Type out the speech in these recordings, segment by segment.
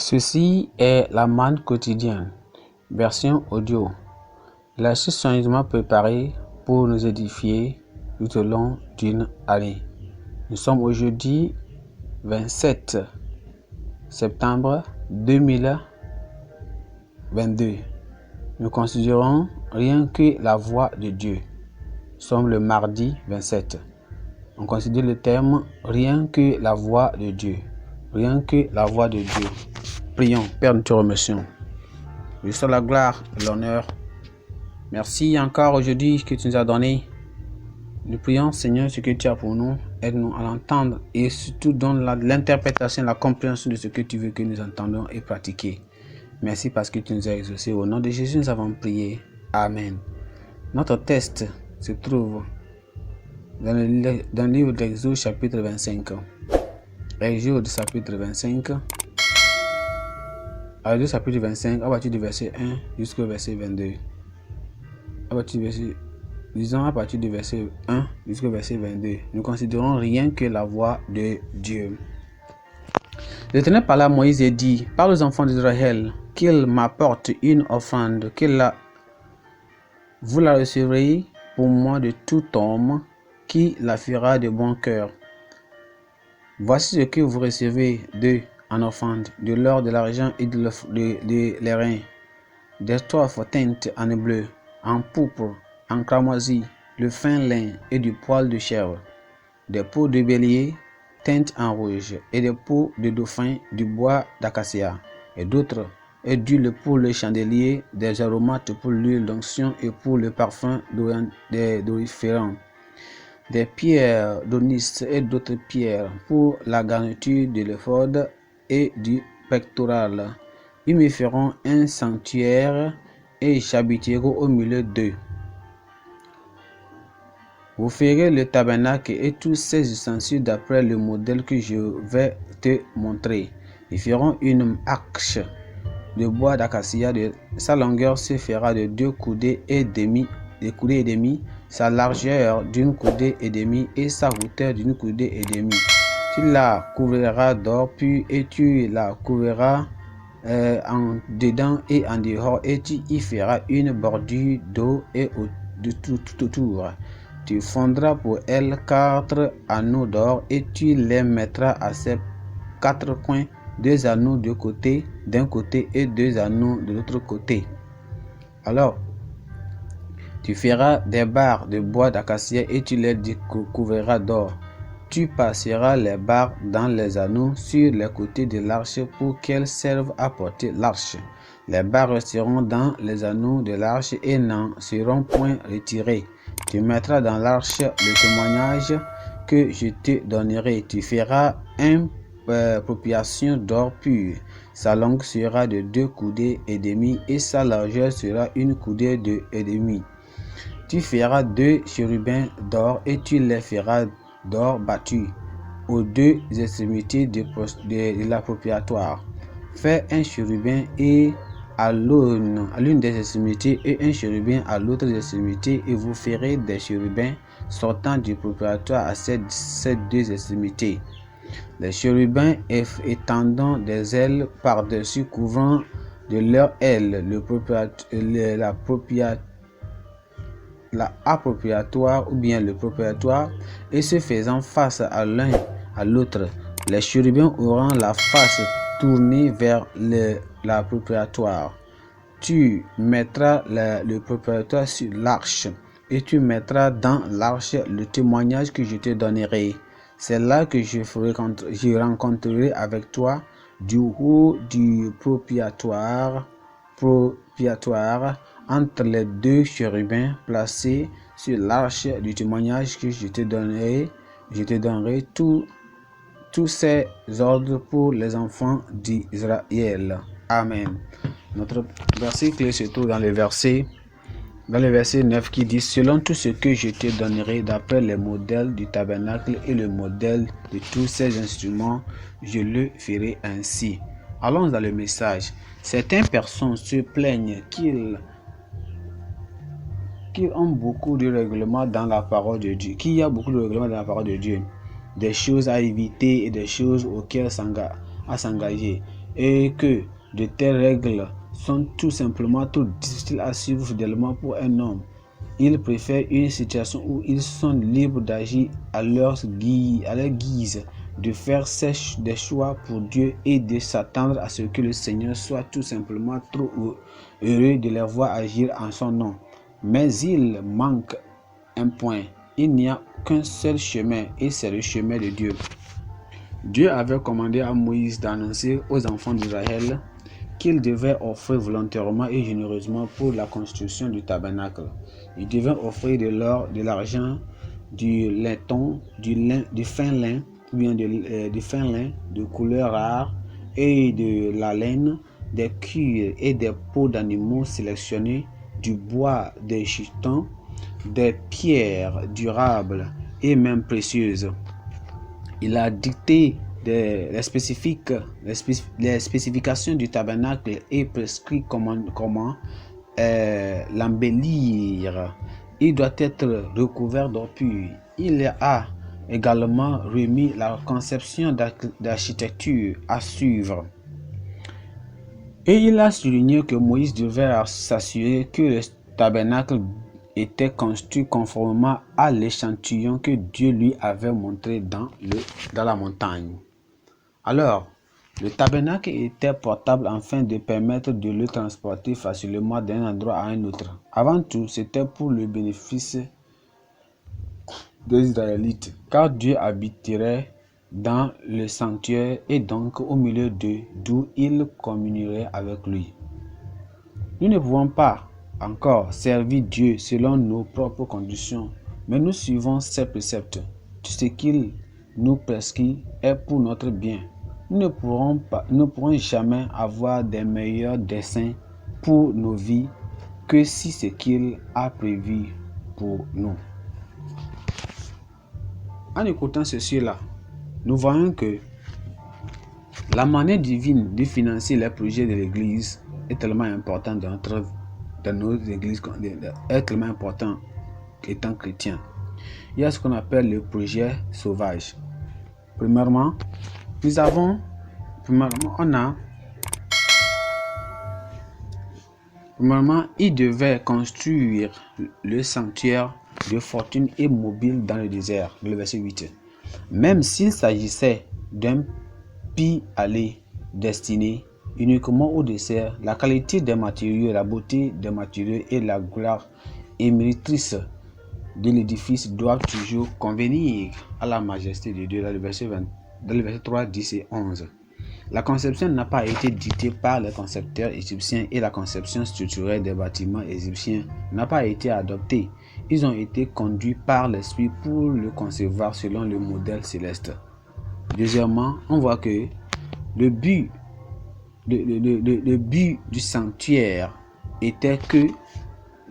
Ceci est la manne quotidienne, version audio. L'astuce soigneusement préparée pour nous édifier tout au long d'une année. Nous sommes aujourd'hui 27 septembre 2022. Nous considérons rien que la voix de Dieu. Nous sommes le mardi 27. On considère le terme rien que la voix de Dieu. Rien que la voix de Dieu. Prions. Père, nous te remercions. Je te la gloire et l'honneur. Merci encore aujourd'hui que tu nous as donné. Nous prions, Seigneur, ce que tu as pour nous. Aide-nous à l'entendre et surtout donne l'interprétation, la compréhension de ce que tu veux que nous entendons et pratiquer. Merci parce que tu nous as exaucés. Au nom de Jésus, nous avons prié. Amen. Notre texte se trouve dans le livre d'Exode chapitre 25. Exode chapitre 25. Exode chapitre 25, à partir du verset 1 jusqu'au verset 22. À partir du verset 1 jusqu'au verset 22. Nous considérons rien que la voix de Dieu. L'Éternel parla à Moïse et dit: Parle aux enfants d'Israël qu'ils m'apportent une offrande, vous la recevrez pour moi de tout homme qui la fera de bon cœur. Voici ce que vous recevez d'eux en offrande: de l'or, de l'argent et de l'airain, d'étoffes teintes en bleu, en pourpre, en cramoisi, le fin lin et du poil de chèvre, des peaux de bélier teintes en rouge et des peaux de dauphin, du bois d'acacia et d'autres, et d'huile pour le chandelier, des aromates pour l'huile d'onction et pour le parfum d'oriférant, des pierres d'onyx et d'autres pierres pour la garniture de l'éphod et du pectoral. Ils me feront un sanctuaire et j'habiterai au milieu d'eux. Vous ferez le tabernacle et tous ses ustensiles d'après le modèle que je vais te montrer. Ils feront une arche de bois d'acacia. Sa longueur se fera de 2 coudées et demi, sa largeur d'une coudée et demie et sa hauteur d'une coudée et demie. Tu la couvriras d'or pur et tu la couvriras en dedans et en dehors, et tu y feras une bordure d'eau et de tout autour. Tu fondras pour elle 4 anneaux d'or et tu les mettras à ses 4 coins, 2 anneaux d'un côté et 2 anneaux de l'autre côté. Alors, tu feras des barres de bois d'acacia et tu les couvriras d'or. Tu passeras les barres dans les anneaux sur les côtés de l'arche pour qu'elles servent à porter l'arche. Les barres resteront dans les anneaux de l'arche et n'en seront point retirées. Tu mettras dans l'arche le témoignage que je te donnerai. Tu feras une propriation d'or pur. Sa longueur sera de 2 coudées et demie et sa largeur sera une coudée et demie. Tu feras 2 chérubins d'or et tu les feras d'or battu aux 2 extrémités de l'appropriatoire. Fais un chérubin à l'une des extrémités et un chérubin à l'autre extrémité, et vous ferez des chérubins sortant du propitiatoire à ces 2 extrémités. Les chérubins étendant des ailes par-dessus, couvrant de leurs ailes l'appropriatoire ou bien le propitiatoire, et se faisant face à l'un à l'autre. Les chérubins auront la face tournée vers l'appropriatoire. Tu mettras le propitiatoire sur l'arche et tu mettras dans l'arche le témoignage que je te donnerai. C'est là que je rencontrerai avec toi du haut du propitiatoire entre les 2 chérubins placés sur l'arche du témoignage que je te donnerai. Je te donnerai tous ces ordres pour les enfants d'Israël. Amen. Notre verset clé se trouve dans le verset 9 qui dit: Selon tout ce que je te donnerai d'après les modèles du tabernacle et le modèle de tous ces instruments, je le ferai ainsi. Allons dans le message. Certaines personnes se plaignent qu'ils ont beaucoup de règlements dans la parole de Dieu, qu'il y a beaucoup de règlements dans la parole de Dieu, des choses à éviter et des choses auxquelles à s'engager. et que de telles règles sont tout simplement trop difficiles à suivre fidèlement pour un homme. Ils préfèrent une situation où ils sont libres d'agir à leur guise, de faire des choix pour Dieu et de s'attendre à ce que le Seigneur soit tout simplement trop heureux de les voir agir en son nom. Mais il manque un point. Il n'y a qu'un seul chemin et c'est le chemin de Dieu. Dieu avait commandé à Moïse d'annoncer aux enfants d'Israël qu'ils devaient offrir volontairement et généreusement pour la construction du tabernacle. Ils devaient offrir de l'or, de l'argent, du laiton, du fin lin, ou bien du fin lin de couleur rare et de la laine, des cuirs et des peaux d'animaux sélectionnés, du bois des chitons, des pierres durables et même précieuses. Il a dicté les spécifications du tabernacle et prescrit comment l'embellir. Il doit être recouvert d'or pur. Il a également remis la conception d'architecture à suivre. Et il a souligné que Moïse devait s'assurer que le tabernacle était construit conformément à l'échantillon que Dieu lui avait montré dans la montagne. Alors, le tabernacle était portable afin de permettre de le transporter facilement d'un endroit à un autre. Avant tout, c'était pour le bénéfice des Israélites, car Dieu habiterait dans le sanctuaire et donc au milieu d'eux, d'où il communierait avec lui. Nous ne pouvons pas encore servir Dieu selon nos propres conditions, mais nous suivons ses préceptes. Tout ce qu'il nous prescrit est pour notre bien. Nous ne pourrons jamais avoir des meilleurs desseins pour nos vies que si ce qu'il a prévu pour nous. En écoutant ceci-là, nous voyons que la manière divine de financer les projets de l'Église est tellement importante dans nos églises, est tellement important étant chrétien. Il y a ce qu'on appelle le projet sauvage. Premièrement, il devait construire le sanctuaire de fortune et mobile dans le désert, le verset 8. Même s'il s'agissait d'un pis-aller destiné uniquement au désert, la qualité des matériaux, la beauté des matériaux et la gloire éméritrice de l'édifice doivent toujours convenir à la majesté de Dieu, dans le verset 3, 10 et 11. La conception n'a pas été dictée par les concepteurs égyptiens et la conception structurelle des bâtiments égyptiens n'a pas été adoptée. Ils ont été conduits par l'Esprit pour le concevoir selon le modèle céleste. Deuxièmement, on voit que le but du sanctuaire était que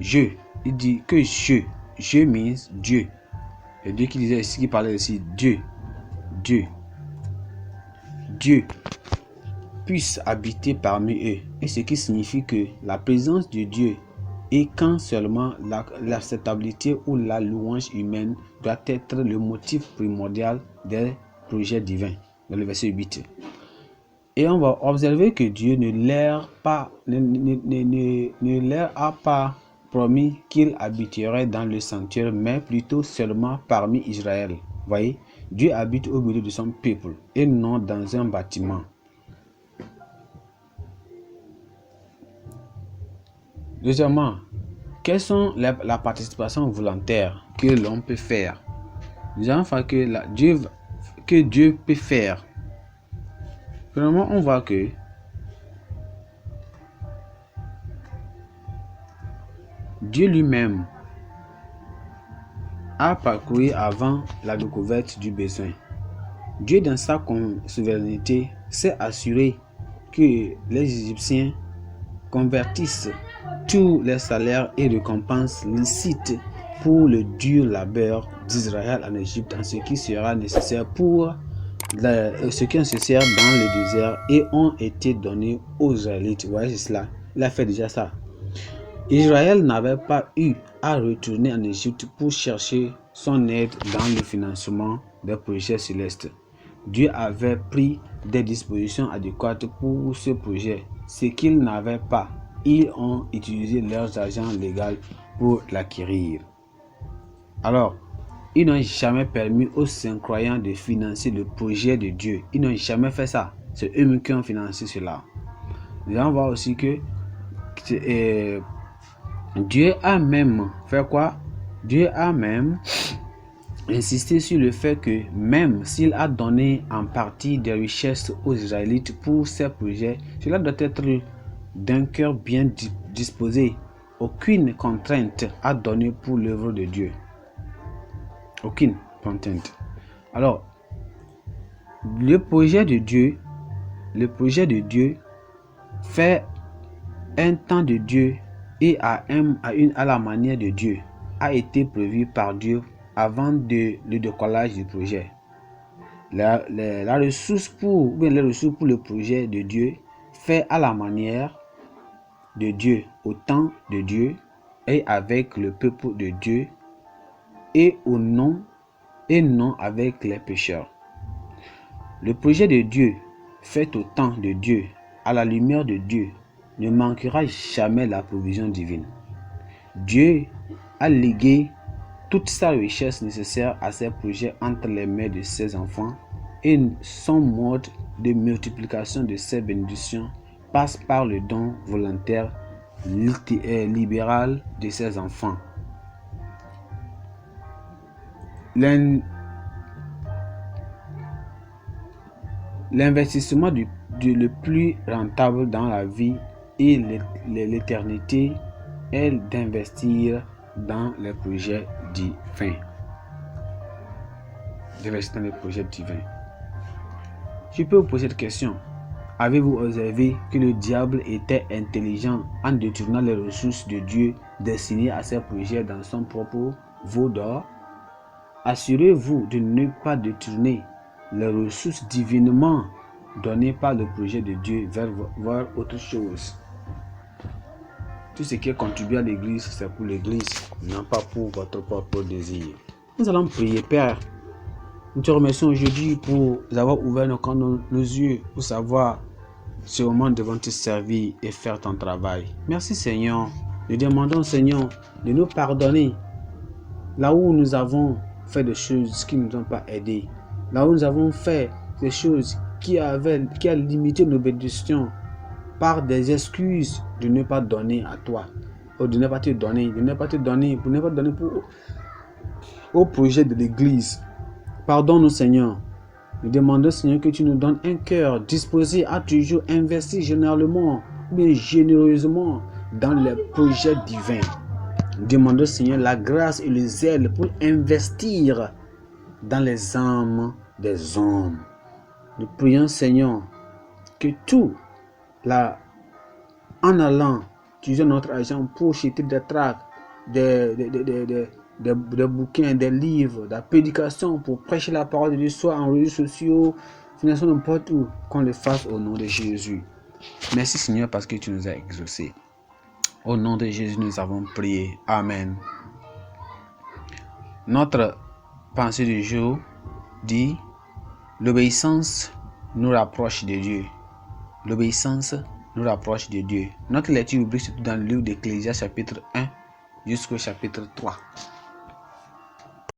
il dit que je means Dieu. Le Dieu qui disait ici, qui parlait ici, Dieu puisse habiter parmi eux. Et ce qui signifie que la présence de Dieu et quand seulement l'acceptabilité ou la louange humaine doit être le motif primordial des projets divins. Dans le verset 8. Et on va observer que Dieu ne leur a pas promis qu'il habiterait dans le sanctuaire, mais plutôt seulement parmi Israël. Voyez, Dieu habite au milieu de son peuple et non dans un bâtiment. Deuxièmement, quelles sont la participation volontaire que l'on peut faire? Nous allons voir que Dieu peut faire. Premièrement, on voit que Dieu lui-même a parcouru avant la découverte du besoin. Dieu, dans sa souveraineté, s'est assuré que les Égyptiens convertissent tous les salaires et récompenses licites pour le dur labeur d'Israël en Égypte en ce qui sera nécessaire dans le désert et ont été donnés aux Israélites. Vous voyez cela, il a fait déjà ça. Israël n'avait pas eu à retourner en Égypte pour chercher son aide dans le financement des projets célestes. Dieu avait pris des dispositions adéquates pour ce projet. Ce qu'ils n'avaient pas, ils ont utilisé leurs agents légaux pour l'acquérir. Alors, ils n'ont jamais permis aux saints croyants de financer le projet de Dieu. Ils n'ont jamais fait ça. C'est eux qui ont financé cela. Nous allons voir aussi que Dieu a même fait quoi? Dieu a même insisté sur le fait que même s'il a donné en partie des richesses aux Israélites pour ces projets, cela doit être d'un cœur bien disposé. Aucune contrainte à donner pour l'œuvre de Dieu. Aucune contrainte. Alors, le projet de Dieu fait un temps de Dieu et à la manière de Dieu a été prévu par Dieu avant le décollage du projet. Les ressources pour le projet de Dieu fait à la manière de Dieu, au temps de Dieu et avec le peuple de Dieu et non avec les pécheurs. Le projet de Dieu fait au temps de Dieu, à la lumière de Dieu, ne manquera jamais la provision divine. Dieu a légué toute sa richesse nécessaire à ses projets entre les mains de ses enfants et son mode de multiplication de ses bénédictions passe par le don volontaire libéral de ses enfants. L'investissement le plus rentable dans la vie et l'éternité est d'investir dans les projets divins. Je peux vous poser cette question. Avez-vous observé que le diable était intelligent en détournant les ressources de Dieu destinées à ses projets dans son propre veau d'or? Assurez-vous de ne pas détourner les ressources divinement données par le projet de Dieu vers autre chose. Tout ce qui est contribué à l'église, c'est pour l'église, non pas pour votre propre désir. Nous allons prier. Père, nous te remercions aujourd'hui pour avoir ouvert nos yeux pour savoir ce moment devant te servir et faire ton travail. Merci Seigneur. Nous demandons Seigneur de nous pardonner là où nous avons fait des choses qui ne nous ont pas aidés. Là où nous avons fait des choses qui a limité nos bénédictions par des excuses de ne pas donner à toi, ou de ne pas te donner, au projet de l'église. Pardonne-nous Seigneur. Nous demandons Seigneur que tu nous donnes un cœur disposé à toujours investir généralement ou bien généreusement dans les projets divins. Nous demandons Seigneur la grâce et le zèle pour investir dans les âmes des hommes. Nous prions Seigneur que tout là, en allant utiliser notre argent pour acheter des tracts, des bouquins, des livres, de la prédication pour prêcher la parole de Dieu, soit en réseaux sociaux, finalement n'importe où, qu'on le fasse au nom de Jésus. Merci Seigneur parce que tu nous as exaucés. Au nom de Jésus, nous avons prié. Amen. Notre pensée du jour dit: l'obéissance nous rapproche de Dieu. L'obéissance nous rapproche de Dieu. Notre lecture biblique se trouve dans le livre d'Ecclésiaste chapitre 1 jusqu'au chapitre 3.